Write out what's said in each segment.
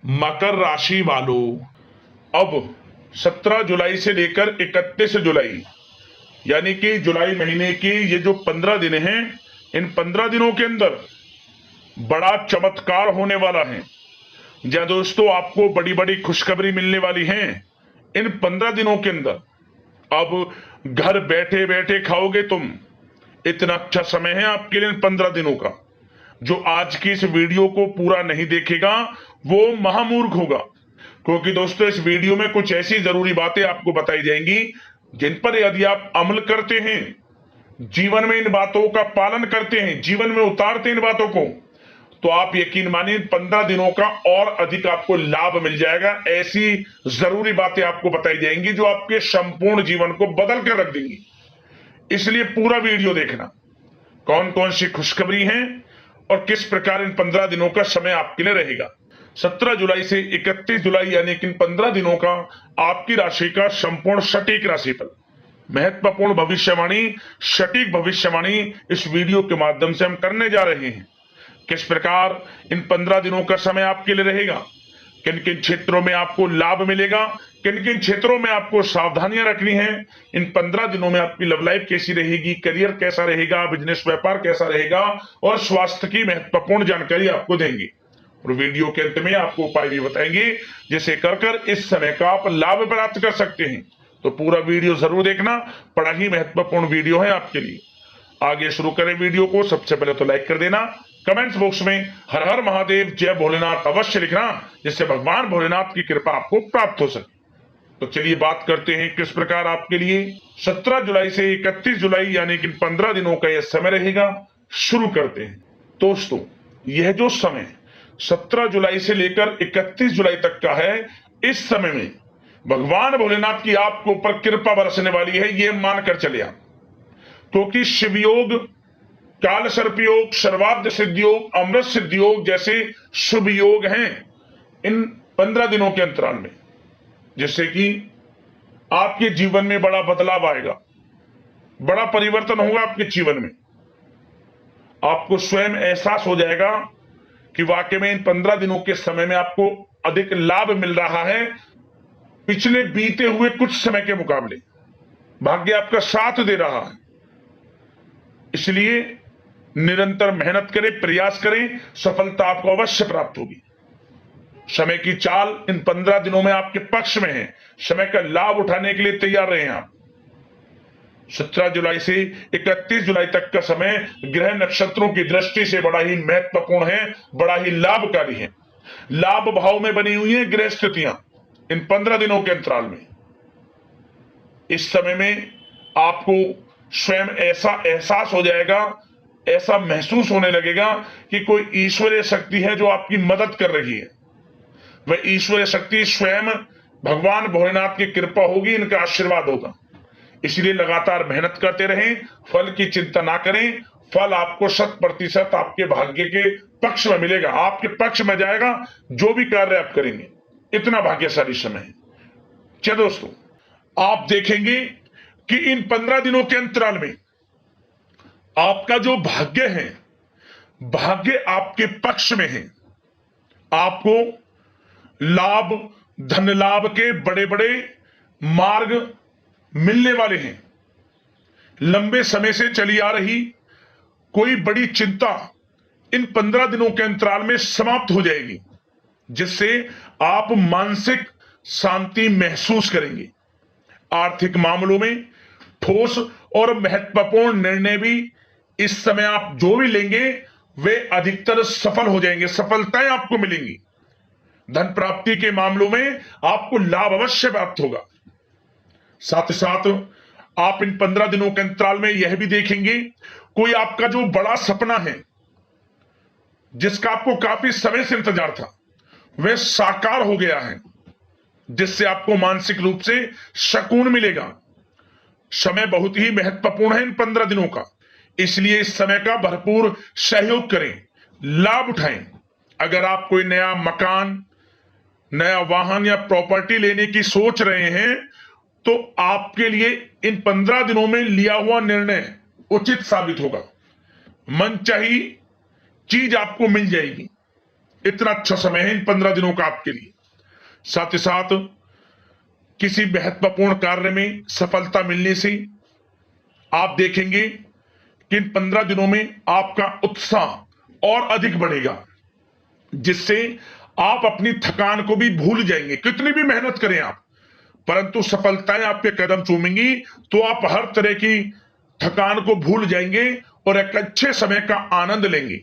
मकर राशि वालों, अब 17 जुलाई से लेकर 31 जुलाई यानी कि जुलाई महीने की ये जो 15 दिन हैं, इन 15 दिनों के अंदर बड़ा चमत्कार होने वाला है। जहां दोस्तों आपको बड़ी बड़ी खुशखबरी मिलने वाली है इन 15 दिनों के अंदर। अब घर बैठे बैठे खाओगे तुम। इतना अच्छा समय है आपके लिए इन 15 दिनों का। जो आज की इस वीडियो को पूरा नहीं देखेगा वो महामूर्ख होगा, क्योंकि दोस्तों इस वीडियो में कुछ ऐसी जरूरी बातें आपको बताई जाएंगी जिन पर यदि आप अमल करते हैं, जीवन में इन बातों का पालन करते हैं, जीवन में उतारते हैं इन बातों को, तो आप यकीन मानिए 15 दिनों का और अधिक आपको लाभ मिल जाएगा। ऐसी जरूरी बातें आपको बताई जाएंगी जो आपके संपूर्ण जीवन को बदल कर रख देंगी। इसलिए पूरा वीडियो देखना, कौन कौन सी खुशखबरी है और किस प्रकार इन 15 दिनों का समय आपके लिए रहेगा। 17 जुलाई से 31 जुलाई यानी कि इन 15 दिनों का आपकी राशि का संपूर्ण सटीक राशिफल, महत्वपूर्ण भविष्यवाणी, सटीक भविष्यवाणी इस वीडियो के माध्यम से हम करने जा रहे हैं। किस प्रकार इन 15 दिनों का समय आपके लिए रहेगा, किन किन क्षेत्रों में आपको लाभ मिलेगा, किन किन क्षेत्रों में आपको सावधानियां रखनी है, इन 15 दिनों में आपकी लव लाइफ कैसी रहेगी, करियर कैसा रहेगा, बिजनेस व्यापार कैसा रहेगा और स्वास्थ्य की महत्वपूर्ण जानकारी आपको देंगे। और वीडियो के अंत में आपको उपाय भी बताएंगे जिसे कर इस समय का आप लाभ प्राप्त कर सकते हैं। तो पूरा वीडियो जरूर देखना, बड़ा ही महत्वपूर्ण वीडियो है आपके लिए। आगे शुरू करें वीडियो को। सबसे पहले तो लाइक कर देना, कमेंट्स बॉक्स में हर हर महादेव जय भोलेनाथ अवश्य लिखना, जिससे भगवान भोलेनाथ की कृपा आपको प्राप्त हो सके। तो चलिए बात करते हैं किस प्रकार आपके लिए 17 जुलाई से 31 जुलाई यानी कि 15 दिनों का यह समय रहेगा। शुरू करते हैं दोस्तों। यह जो समय 17 जुलाई से लेकर 31 जुलाई तक का है, इस समय में भगवान भोलेनाथ की आपके ऊपर कृपा बरसने वाली है, यह मानकर चले आप। क्योंकि शिवयोग, काल सर्प योग, सर्वार्थ सिद्धि योग, अमृत सिद्धि योग जैसे शुभ योग हैं इन 15 दिनों के अंतराल में, जिससे कि आपके जीवन में बड़ा बदलाव आएगा, बड़ा परिवर्तन होगा आपके जीवन में। आपको स्वयं एहसास हो जाएगा कि वाकई में इन 15 दिनों के समय में आपको अधिक लाभ मिल रहा है पिछले बीते हुए कुछ समय के मुकाबले। भाग्य आपका साथ दे रहा है, इसलिए निरंतर मेहनत करें, प्रयास करें, सफलता आपको अवश्य प्राप्त होगी। समय की चाल इन 15 दिनों में आपके पक्ष में है, समय का लाभ उठाने के लिए तैयार रहे आप। 17 जुलाई से 31 जुलाई तक का समय ग्रह नक्षत्रों की दृष्टि से बड़ा ही महत्वपूर्ण है, बड़ा ही लाभकारी है। लाभ भाव में बनी हुई है ग्रह स्थितियां इन 15 दिनों के अंतराल में। इस समय में आपको स्वयं ऐसा एहसास हो जाएगा, ऐसा महसूस होने लगेगा कि कोई ईश्वरीय शक्ति है जो आपकी मदद कर रही है। वह ईश्वरीय शक्ति स्वयं भगवान भोलेनाथ की कृपा होगी, इनका आशीर्वाद होगा। इसलिए लगातार मेहनत करते रहें, फल की चिंता ना करें। फल आपको 100% आपके भाग्य के पक्ष में मिलेगा, आपके पक्ष में जाएगा। जो भी कार्य आप करेंगे, इतना भाग्यशाली समय है। चलो दोस्तों, आप देखेंगे कि इन 15 दिनों के अंतराल में आपका जो भाग्य है, भाग्य आपके पक्ष में है। आपको लाभ, धन लाभ के बड़े बड़े मार्ग मिलने वाले हैं। लंबे समय से चली आ रही कोई बड़ी चिंता इन 15 दिनों के अंतराल में समाप्त हो जाएगी, जिससे आप मानसिक शांति महसूस करेंगे। आर्थिक मामलों में ठोस और महत्वपूर्ण निर्णय भी इस समय आप जो भी लेंगे वे अधिकतर सफल हो जाएंगे, सफलताएं आपको मिलेंगी। धन प्राप्ति के मामलों में आपको लाभ अवश्य प्राप्त होगा। साथ ही साथ आप इन 15 दिनों के अंतराल में यह भी देखेंगे, कोई आपका जो बड़ा सपना है, जिसका आपको काफी समय से इंतजार था, वह साकार हो गया है, जिससे आपको मानसिक रूप से सुकून मिलेगा। समय बहुत ही महत्वपूर्ण है इन 15 दिनों का, इसलिए इस समय का भरपूर सहयोग करें, लाभ उठाएं। अगर आप कोई नया मकान, नया वाहन या प्रॉपर्टी लेने की सोच रहे हैं, तो आपके लिए इन 15 दिनों में लिया हुआ निर्णय उचित साबित होगा। मनचाही चीज आपको मिल जाएगी। इतना अच्छा समय है इन 15 दिनों का आपके लिए। साथ ही साथ किसी महत्वपूर्ण कार्य में सफलता मिलने से आप देखेंगे कि इन 15 दिनों में आपका उत्साह और अधिक बढ़ेगा, जिससे आप अपनी थकान को भी भूल जाएंगे। कितनी भी मेहनत करें आप, परंतु सफलताएं आपके कदम चूमेंगी तो आप हर तरह की थकान को भूल जाएंगे और एक अच्छे समय का आनंद लेंगे।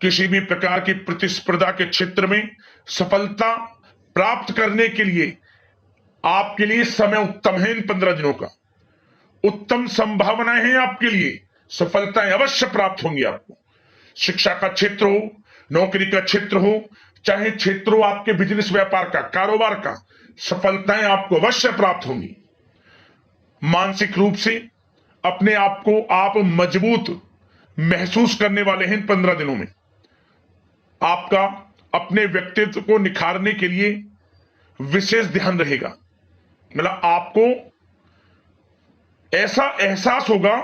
किसी भी प्रकार की प्रतिस्पर्धा के क्षेत्र में सफलता प्राप्त करने के लिए आपके लिए समय उत्तम है। इन 15 दिनों का उत्तम संभावनाएं हैं आपके लिए, सफलताएं अवश्य प्राप्त होंगी आपको। शिक्षा का क्षेत्र हो, नौकरी का क्षेत्र हो, चाहे क्षेत्र हो आपके बिजनेस व्यापार का, कारोबार का, सफलताएं आपको अवश्य प्राप्त होंगी। मानसिक रूप से अपने आप को आप मजबूत महसूस करने वाले हैं। इन 15 दिनों में आपका अपने व्यक्तित्व को निखारने के लिए विशेष ध्यान रहेगा। मतलब आपको ऐसा एहसास होगा,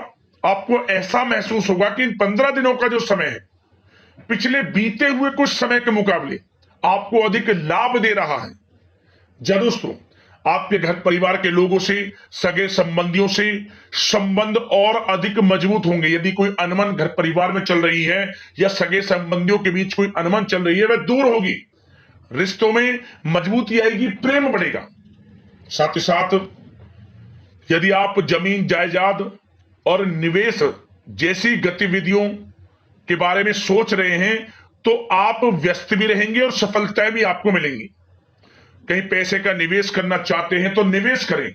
आपको ऐसा महसूस होगा कि इन 15 दिनों का जो समय है पिछले बीते हुए कुछ समय के मुकाबले आपको अधिक लाभ दे रहा है। जब दोस्तों आपके घर परिवार के लोगों से, सगे संबंधियों से संबंध और अधिक मजबूत होंगे। यदि कोई अनबन घर परिवार में चल रही है या सगे संबंधियों के बीच कोई अनबन चल रही है, वह दूर होगी, रिश्तों में मजबूती आएगी, प्रेम बढ़ेगा। साथ ही साथ यदि आप जमीन जायदाद और निवेश जैसी गतिविधियों के बारे में सोच रहे हैं तो आप व्यस्त भी रहेंगे और सफलताएं भी आपको मिलेंगी। कहीं पैसे का निवेश करना चाहते हैं तो निवेश करें,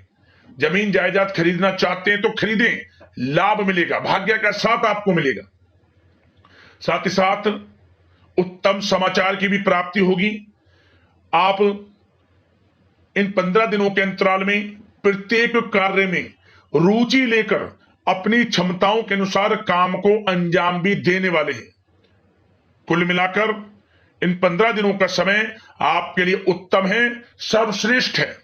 जमीन जायदाद खरीदना चाहते हैं तो खरीदें, लाभ मिलेगा, भाग्य का साथ आपको मिलेगा। साथ ही साथ उत्तम समाचार की भी प्राप्ति होगी। आप इन 15 दिनों के अंतराल में प्रत्येक कार्य में रुचि लेकर अपनी क्षमताओं के अनुसार काम को अंजाम भी देने वाले हैं। कुल मिलाकर इन 15 दिनों का समय आपके लिए उत्तम है, सर्वश्रेष्ठ है।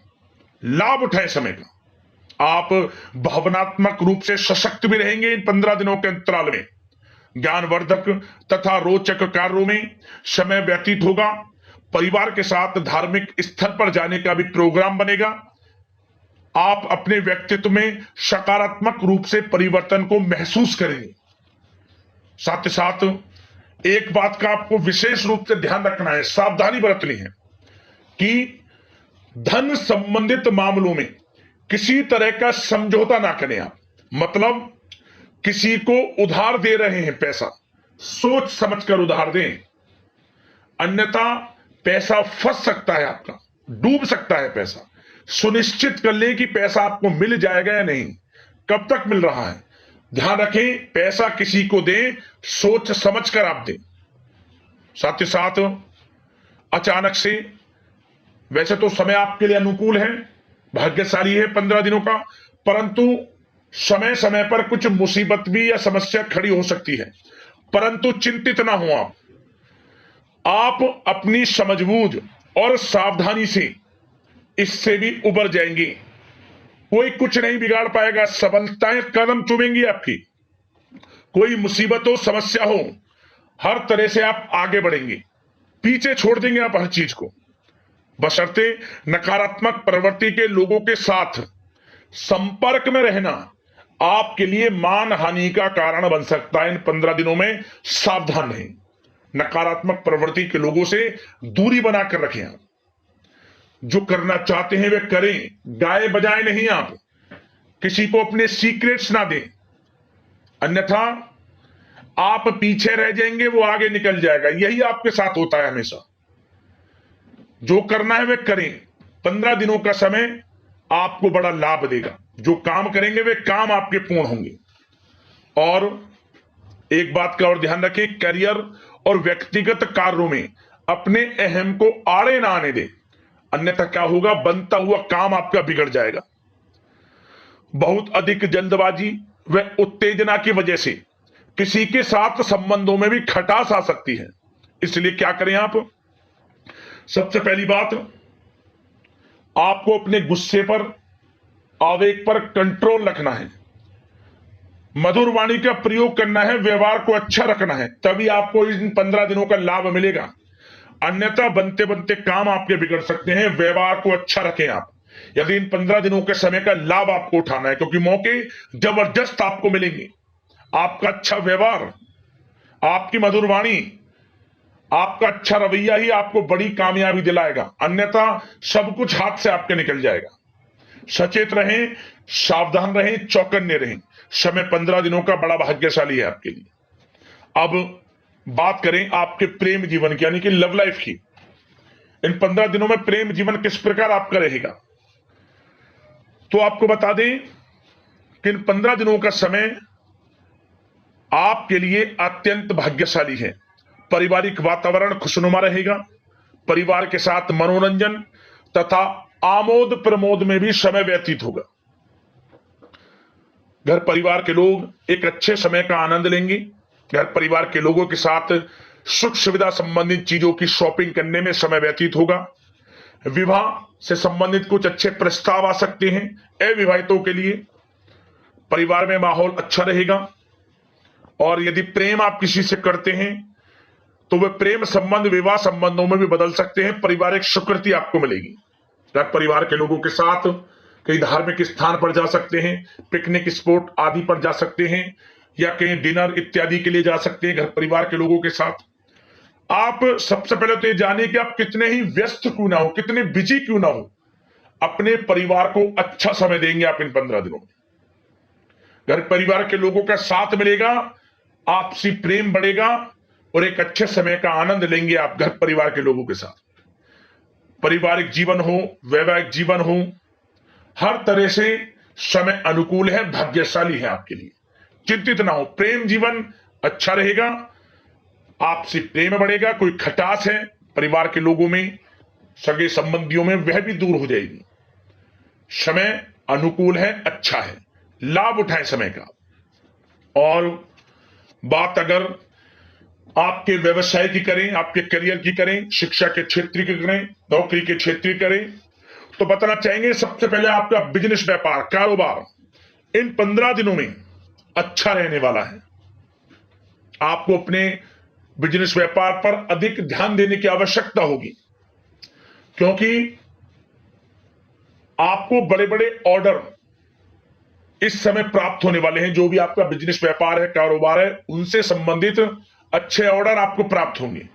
लाभ उठाएं समय का। आप भावनात्मक रूप से सशक्त भी रहेंगे। इन 15 दिनों के अंतराल में ज्ञानवर्धक तथा रोचक कार्यों में समय व्यतीत होगा। परिवार के साथ धार्मिक स्थल पर जाने का भी प्रोग्राम बनेगा। आप अपने व्यक्तित्व में सकारात्मक रूप से परिवर्तन को महसूस करेंगे। साथ ही साथ एक बात का आपको विशेष रूप से ध्यान रखना है, सावधानी बरतनी है कि धन संबंधित मामलों में किसी तरह का समझौता ना करें आप। मतलब किसी को उधार दे रहे हैं पैसा, सोच समझकर उधार दें, अन्यथा पैसा फंस सकता है, आपका डूब सकता है पैसा। सुनिश्चित कर लें कि पैसा आपको मिल जाएगा या नहीं, कब तक मिल रहा है। ध्यान रखें, पैसा किसी को दें सोच समझकर आप दें। साथ ही साथ अचानक से, वैसे तो समय आपके लिए अनुकूल है, भाग्यशाली है 15 दिनों का, परंतु समय समय पर कुछ मुसीबत भी या समस्या खड़ी हो सकती है। परंतु चिंतित ना हो आप अपनी समझबूझ और सावधानी से इससे भी उबर जाएंगे। कोई कुछ नहीं बिगाड़ पाएगा, सफलताएं कदम चूमेंगी आपकी। कोई मुसीबत हो, समस्या हो, हर तरह से आप आगे बढ़ेंगे, पीछे छोड़ देंगे आप हर चीज को। बशर्ते नकारात्मक प्रवृत्ति के लोगों के साथ संपर्क में रहना आपके लिए मान हानि का कारण बन सकता है। इन 15 दिनों में सावधान रहें, नकारात्मक प्रवृत्ति के लोगों से दूरी बनाकर रखें। आप जो करना चाहते हैं वे करें, गाए बजाए नहीं। आप किसी को अपने सीक्रेट्स ना दें, अन्यथा आप पीछे रह जाएंगे, वो आगे निकल जाएगा। यही आपके साथ होता है हमेशा। जो करना है वे करें। 15 दिनों का समय आपको बड़ा लाभ देगा। जो काम करेंगे वे काम आपके पूर्ण होंगे। और एक बात का और ध्यान रखें, करियर और व्यक्तिगत कार्यों में अपने अहम को आड़े ना आने दें, अन्यथा क्या होगा, बनता हुआ काम आपका बिगड़ जाएगा। बहुत अधिक जल्दबाजी व उत्तेजना की वजह से किसी के साथ संबंधों में भी खटास आ सकती है। इसलिए क्या करें आप, सबसे पहली बात, आपको अपने गुस्से पर, आवेग पर कंट्रोल रखना है, मधुर वाणी का प्रयोग करना है, व्यवहार को अच्छा रखना है, तभी आपको इन 15 दिनों का लाभ मिलेगा। अन्यथा बनते बनते काम आपके बिगड़ सकते हैं। व्यवहार को अच्छा रखें आप, यदि इन 15 दिनों के समय का लाभ आपको उठाना है, क्योंकि मौके जबरदस्त आपको मिलेंगे। आपका अच्छा व्यवहार, आपकी मधुर वाणी, आपका अच्छा रवैया ही आपको बड़ी कामयाबी दिलाएगा, अन्यथा सब कुछ हाथ से आपके निकल जाएगा। सचेत रहें, सावधान रहें, चौकन्ने रहें। समय 15 दिनों का बड़ा भाग्यशाली है आपके लिए। अब बात करें आपके प्रेम जीवन की, यानी कि लव लाइफ की। इन 15 दिनों में प्रेम जीवन किस प्रकार आपका रहेगा, तो आपको बता दें कि इन 15 दिनों का समय आपके लिए अत्यंत भाग्यशाली है। पारिवारिक वातावरण खुशनुमा रहेगा, परिवार के साथ मनोरंजन तथा आमोद प्रमोद में भी समय व्यतीत होगा। घर परिवार के लोग एक अच्छे समय का आनंद लेंगे। घर परिवार के लोगों के साथ सुख सुविधा संबंधित चीजों की शॉपिंग करने में समय व्यतीत होगा। विवाह से संबंधित कुछ अच्छे प्रस्ताव आ सकते हैं अविवाहितों के लिए। परिवार में माहौल अच्छा रहेगा, और यदि प्रेम आप किसी से करते हैं तो वह प्रेम संबंध विवाह संबंधों में भी बदल सकते हैं। पारिवारिक स्वीकृति आपको मिलेगी। घर परिवार के लोगों के साथ कई धार्मिक स्थान पर जा सकते हैं, पिकनिक स्पॉट आदि पर जा सकते हैं, या कहीं डिनर इत्यादि के लिए जा सकते हैं घर परिवार के लोगों के साथ। आप सबसे पहले तो ये जानिए कि आप कितने ही व्यस्त क्यों ना हो, कितने बिजी क्यों ना हो, अपने परिवार को अच्छा समय देंगे आप इन 15 दिनों में। घर परिवार के लोगों का साथ मिलेगा, आपसी प्रेम बढ़ेगा, और एक अच्छे समय का आनंद लेंगे आप घर परिवार के लोगों के साथ। पारिवारिक जीवन हो, वैवाहिक जीवन हो, हर तरह से समय अनुकूल है, भाग्यशाली है आपके लिए। चिंतित ना हो, प्रेम जीवन अच्छा रहेगा, आपसी प्रेम बढ़ेगा। कोई खटास है परिवार के लोगों में, सगे संबंधियों में, वह भी दूर हो जाएगी। समय अनुकूल है, अच्छा है, लाभ उठाएं समय का। और बात अगर आपके व्यवसाय की करें, आपके करियर की करें, शिक्षा के क्षेत्र की करें, नौकरी के क्षेत्र की करें, तो बताना चाहेंगे सबसे पहले आपका बिजनेस, व्यापार, कारोबार इन 15 दिनों में अच्छा रहने वाला है। आपको अपने बिजनेस व्यापार पर अधिक ध्यान देने की आवश्यकता होगी, क्योंकि आपको बड़े बड़े ऑर्डर इस समय प्राप्त होने वाले हैं। जो भी आपका बिजनेस व्यापार है, कारोबार है, उनसे संबंधित अच्छे ऑर्डर आपको प्राप्त होंगे।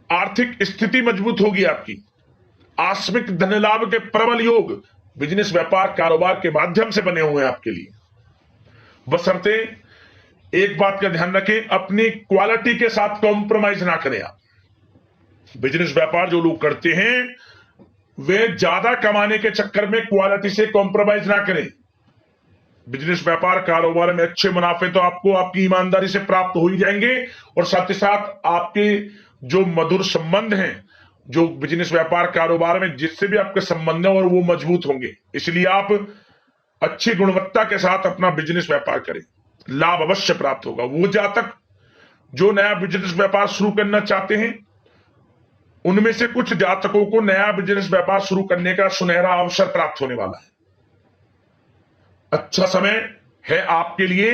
आर्थिक स्थिति मजबूत होगी आपकी। आकस्मिक धन लाभ के प्रबल योग बिजनेस व्यापार कारोबार के माध्यम से बने हुए हैं आपके लिए। बशर्ते एक बात का ध्यान रखें, अपनी क्वालिटी के साथ कॉम्प्रोमाइज ना करें आप। बिजनेस व्यापार जो लोग करते हैं वे ज्यादा कमाने के चक्कर में क्वालिटी से कॉम्प्रोमाइज ना करें। बिजनेस व्यापार कारोबार में अच्छे मुनाफे तो आपको आपकी ईमानदारी से प्राप्त हो ही जाएंगे, और साथ ही साथ आपके जो मधुर संबंध हैं, जो बिजनेस व्यापार कारोबार में जिससे भी आपके संबंध है, और वो मजबूत होंगे। इसलिए आप अच्छी गुणवत्ता के साथ अपना बिजनेस व्यापार करें, लाभ अवश्य प्राप्त होगा। वो जातक जो नया बिजनेस व्यापार शुरू करना चाहते हैं, उनमें से कुछ जातकों को नया बिजनेस व्यापार शुरू करने का सुनहरा अवसर प्राप्त होने वाला है। अच्छा समय है आपके लिए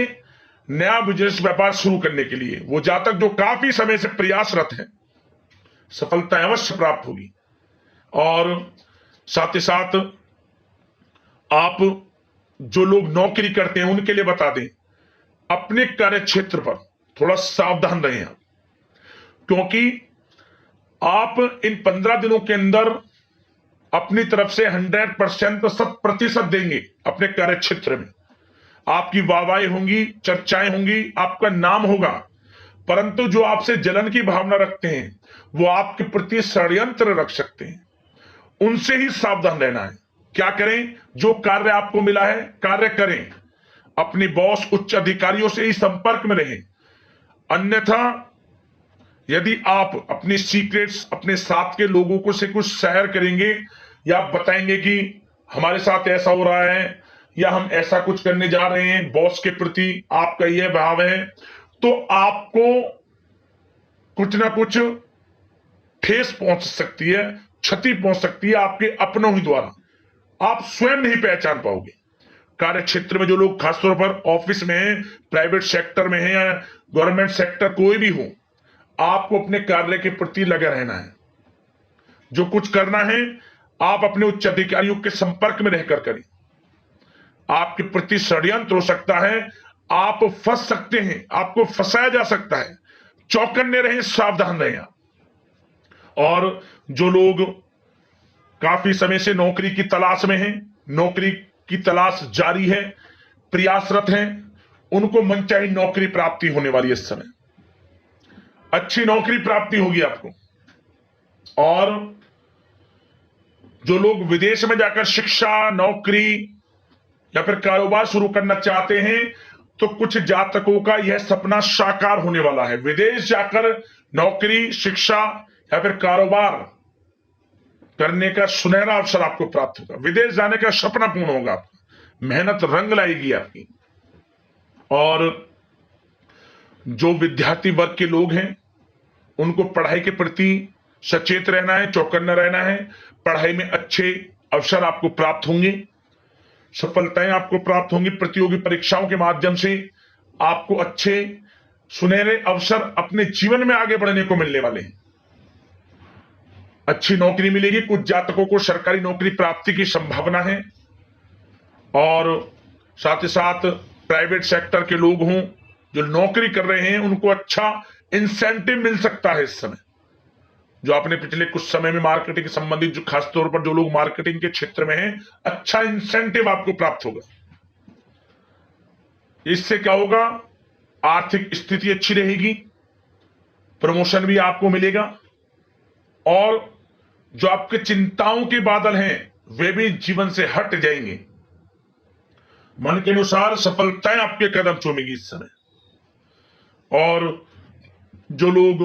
नया बिजनेस व्यापार शुरू करने के लिए। वो जातक जो काफी समय से प्रयासरत हैं, सफलता अवश्य प्राप्त होगी। और साथ ही साथ आप जो लोग नौकरी करते हैं उनके लिए बता दें, अपने कार्य क्षेत्र पर थोड़ा सावधान रहें आप, क्योंकि आप इन 15 दिनों के अंदर अपनी तरफ से 100% 100% देंगे अपने कार्य क्षेत्र में। आपकी वाहवाही होंगी, चर्चाएं होंगी, आपका नाम होगा, परंतु जो आपसे जलन की भावना रखते हैं वो आपके प्रति षड्यंत्र रख सकते हैं। उनसे ही सावधान रहना है। क्या करें? जो कार्य आपको मिला है कार्य करें, अपनी बॉस उच्च अधिकारियों से ही संपर्क में रहें। अन्यथा यदि आप अपनी सीक्रेट्स अपने साथ के लोगों को से कुछ शेयर करेंगे, या बताएंगे कि हमारे साथ ऐसा हो रहा है या हम ऐसा कुछ करने जा रहे हैं, बॉस के प्रति आपका यह भाव है, तो आपको कुछ ना कुछ ठेस पहुंच सकती है, क्षति पहुंच सकती है आपके अपनों ही द्वारा। आप स्वयं नहीं पहचान पाओगे। कार्य क्षेत्र में जो लोग खासतौर पर ऑफिस में हैं, प्राइवेट सेक्टर में हैं या गवर्नमेंट सेक्टर, कोई भी हो, आपको अपने कार्य के प्रति लगे रहना है। जो कुछ करना है आप अपने उच्च अधिकारियों के संपर्क में रहकर करें। आपके प्रति षड्यंत्र हो सकता है, आप फंस सकते हैं, आपको फंसाया जा सकता है। चौकन्ने रहें, सावधान रहें। और जो लोग काफी समय से नौकरी की तलाश में हैं, नौकरी की तलाश जारी है, प्रयासरत हैं, उनको मनचाही नौकरी प्राप्ति होने वाली है। इस समय अच्छी नौकरी प्राप्ति होगी आपको। और जो लोग विदेश में जाकर शिक्षा, नौकरी या फिर कारोबार शुरू करना चाहते हैं, तो कुछ जातकों का यह सपना साकार होने वाला है। विदेश जाकर नौकरी, शिक्षा या फिर कारोबार करने का सुनहरा अवसर आपको प्राप्त होगा। विदेश जाने का सपना पूर्ण होगा आपका, मेहनत रंग लाएगी आपकी। और जो विद्यार्थी वर्ग के लोग हैं, उनको पढ़ाई के प्रति सचेत रहना है, चौकन्ना रहना है। पढ़ाई में अच्छे अवसर आपको प्राप्त होंगे, सफलताएं आपको प्राप्त होंगी। प्रतियोगी परीक्षाओं के माध्यम से आपको अच्छे सुनहरे अवसर अपने जीवन में आगे बढ़ने को मिलने वाले हैं। अच्छी नौकरी मिलेगी। कुछ जातकों को सरकारी नौकरी प्राप्ति की संभावना है। और साथ ही साथ प्राइवेट सेक्टर के लोग हों जो नौकरी कर रहे हैं, उनको अच्छा इंसेंटिव मिल सकता है इस समय। जो आपने पिछले कुछ समय में मार्केटिंग के संबंधित, जो खासतौर पर जो लोग मार्केटिंग के क्षेत्र में हैं, अच्छा इंसेंटिव आपको प्राप्त होगा। इससे क्या होगा, आर्थिक स्थिति अच्छी रहेगी, प्रमोशन भी आपको मिलेगा। और जो आपके चिंताओं के बादल हैं वे भी जीवन से हट जाएंगे। मन के अनुसार सफलताएं आपके कदम चूमेगी इस समय। और जो लोग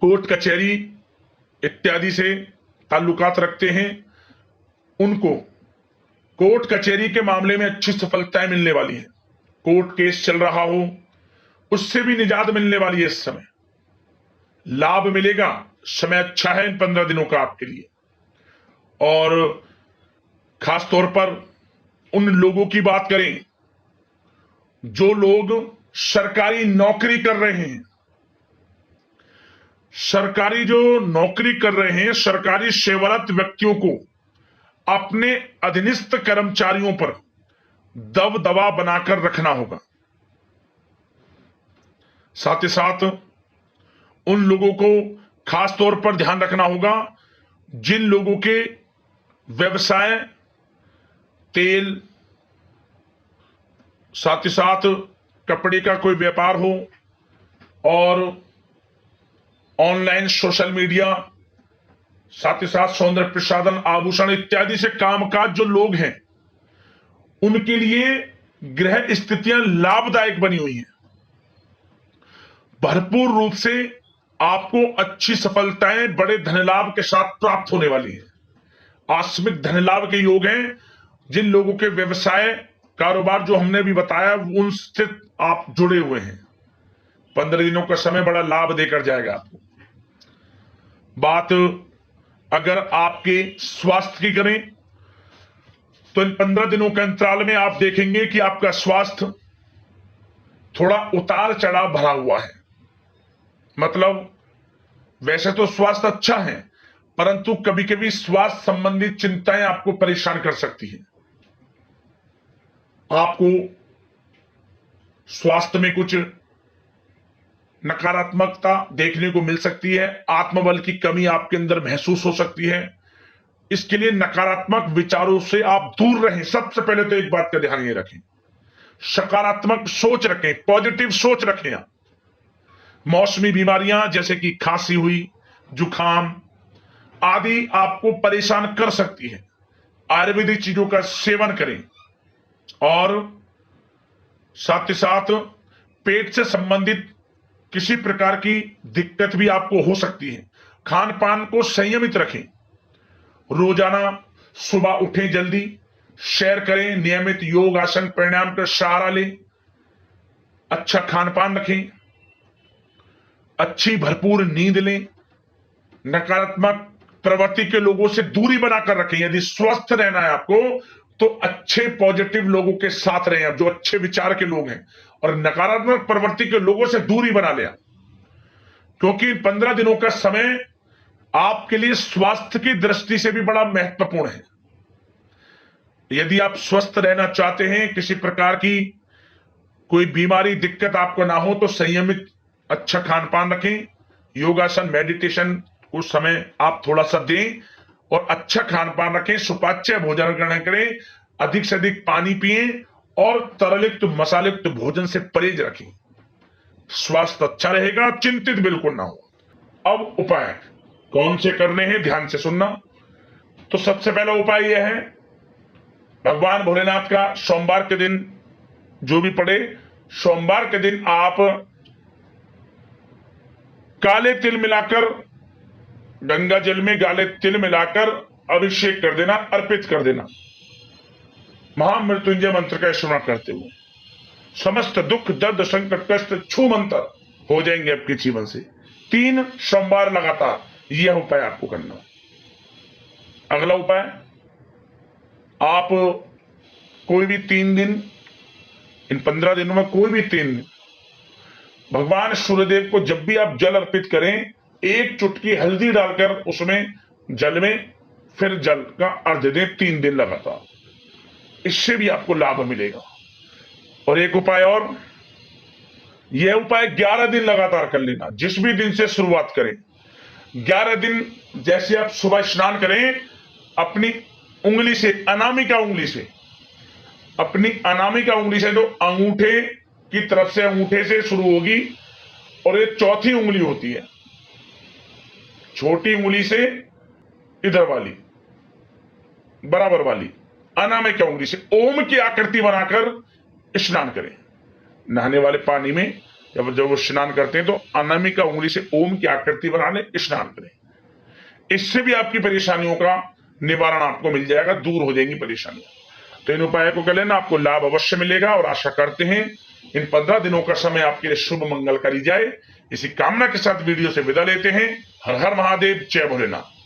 कोर्ट कचहरी इत्यादि से ताल्लुकात रखते हैं, उनको कोर्ट कचहरी के मामले में अच्छी सफलताएं मिलने वाली हैं। कोर्ट केस चल रहा हो, उससे भी निजात मिलने वाली है इस समय। लाभ मिलेगा, समय अच्छा है इन 15 दिनों का आपके लिए। और खास तौर पर उन लोगों की बात करें जो लोग सरकारी नौकरी कर रहे हैं। सरकारी जो नौकरी कर रहे हैं, सरकारी सेवारत व्यक्तियों को अपने अधीनस्थ कर्मचारियों पर दबदबा बनाकर रखना होगा। साथ ही साथ उन लोगों को खास तौर पर ध्यान रखना होगा जिन लोगों के व्यवसाय, तेल, साथ ही साथ कपड़े का कोई व्यापार हो, और ऑनलाइन सोशल मीडिया, साथ ही साथ सौंदर्य प्रसाधन, आभूषण इत्यादि से कामकाज जो लोग हैं, उनके लिए ग्रह स्थितियां लाभदायक बनी हुई हैं। भरपूर रूप से आपको अच्छी सफलताएं बड़े धनलाभ के साथ प्राप्त होने वाली है। आकस्मिक धनलाभ के योग हैं। जिन लोगों के व्यवसाय, कारोबार जो हमने भी बताया, उनसे आप जुड़े हुए हैं, 15 दिनों का समय बड़ा लाभ देकर जाएगा आपको। बात अगर आपके स्वास्थ्य की करें तो इन 15 दिनों के अंतराल में आप देखेंगे कि आपका स्वास्थ्य थोड़ा उतार चढ़ाव भरा हुआ है। मतलब वैसे तो स्वास्थ्य अच्छा है, परंतु कभी कभी स्वास्थ्य संबंधित चिंताएं आपको परेशान कर सकती हैं। आपको स्वास्थ्य में कुछ नकारात्मकता देखने को मिल सकती है, आत्मबल की कमी आपके अंदर महसूस हो सकती है। इसके लिए नकारात्मक विचारों से आप दूर रहें। सबसे पहले तो एक बात का ध्यान ये रखें, सकारात्मक सोच रखें, पॉजिटिव सोच रखें। आप मौसमी बीमारियां जैसे कि खांसी हुई, जुखाम आदि आपको परेशान कर सकती है। आयुर्वेदिक चीजों का सेवन करें। और साथ ही साथ पेट से संबंधित किसी प्रकार की दिक्कत भी आपको हो सकती है। खान पान को संयमित रखें। रोजाना सुबह उठें, जल्दी सैर करें, नियमित योग, आसन, प्राणायाम का सहारा लें, अच्छा खान पान रखें, अच्छी भरपूर नींद लें, नकारात्मक प्रवृत्ति के लोगों से दूरी बनाकर रखें। यदि स्वस्थ रहना है आपको तो अच्छे पॉजिटिव लोगों के साथ रहें, जो अच्छे विचार के लोग हैं, और नकारात्मक प्रवृत्ति के लोगों से दूरी बना लें। क्योंकि इन 15 दिनों का समय आपके लिए स्वास्थ्य की दृष्टि से भी बड़ा महत्वपूर्ण है। यदि आप स्वस्थ रहना चाहते हैं, किसी प्रकार की कोई बीमारी दिक्कत आपको ना हो, तो संयमित अच्छा खान पान रखें, योगासन मेडिटेशन उस समय आप थोड़ा सा दें और अच्छा खान पान रखें, सुपाच्य भोजन ग्रहण करें, अधिक से अधिक पानी पिएं और तरलयुक्त मसालेयुक्त भोजन से परहेज रखें। स्वास्थ्य अच्छा रहेगा, चिंतित बिल्कुल ना हो। अब उपाय कौन से करने हैं, ध्यान से सुनना। तो सबसे पहला उपाय यह है, भगवान भोलेनाथ का सोमवार के दिन जो भी पड़े, सोमवार के दिन आप काले तिल मिलाकर, गंगा जल में काले तिल मिलाकर अभिषेक कर देना, अर्पित कर देना, महामृत्युंजय मंत्र का स्मरण करते हुए। समस्त दुख दर्द संकट कष्ट छू मंत्र हो जाएंगे आपके जीवन से। 3 सोमवार लगातार यह उपाय आपको करना। अगला उपाय, आप कोई भी 3 दिन, इन 15 दिनों में कोई भी 3 दिन भगवान सूर्यदेव को जब भी आप जल अर्पित करें, 1 चुटकी हल्दी डालकर उसमें जल में फिर जल का अर्घ दें 3 दिन लगातार। इससे भी आपको लाभ मिलेगा। और एक उपाय और, यह उपाय 11 दिन लगातार कर लेना। जिस भी दिन से शुरुआत करें, 11 दिन जैसे आप सुबह स्नान करें, अपनी उंगली से, अनामिका उंगली से, अपनी अनामिका उंगली से जो अंगूठे की तरफ से, अंगूठे से शुरू होगी और ये चौथी उंगली होती है, छोटी उंगली से इधर वाली बराबर वाली अनामिका उंगली से ओम की आकृति बनाकर स्नान करें। नहाने वाले पानी में जब वो स्नान करते हैं तो अनामिका उंगली से ओम की आकृति बना ले, स्नान करें। इससे भी आपकी परेशानियों का निवारण आपको मिल जाएगा, दूर हो जाएंगी परेशानियां। तो इन उपायों को कर लेना, आपको लाभ अवश्य मिलेगा। और आशा करते हैं इन 15 दिनों का समय आपके लिए शुभ मंगलकारी जाए। इसी कामना के साथ वीडियो से विदा लेते हैं। हर हर महादेव, जय भोलेनाथ।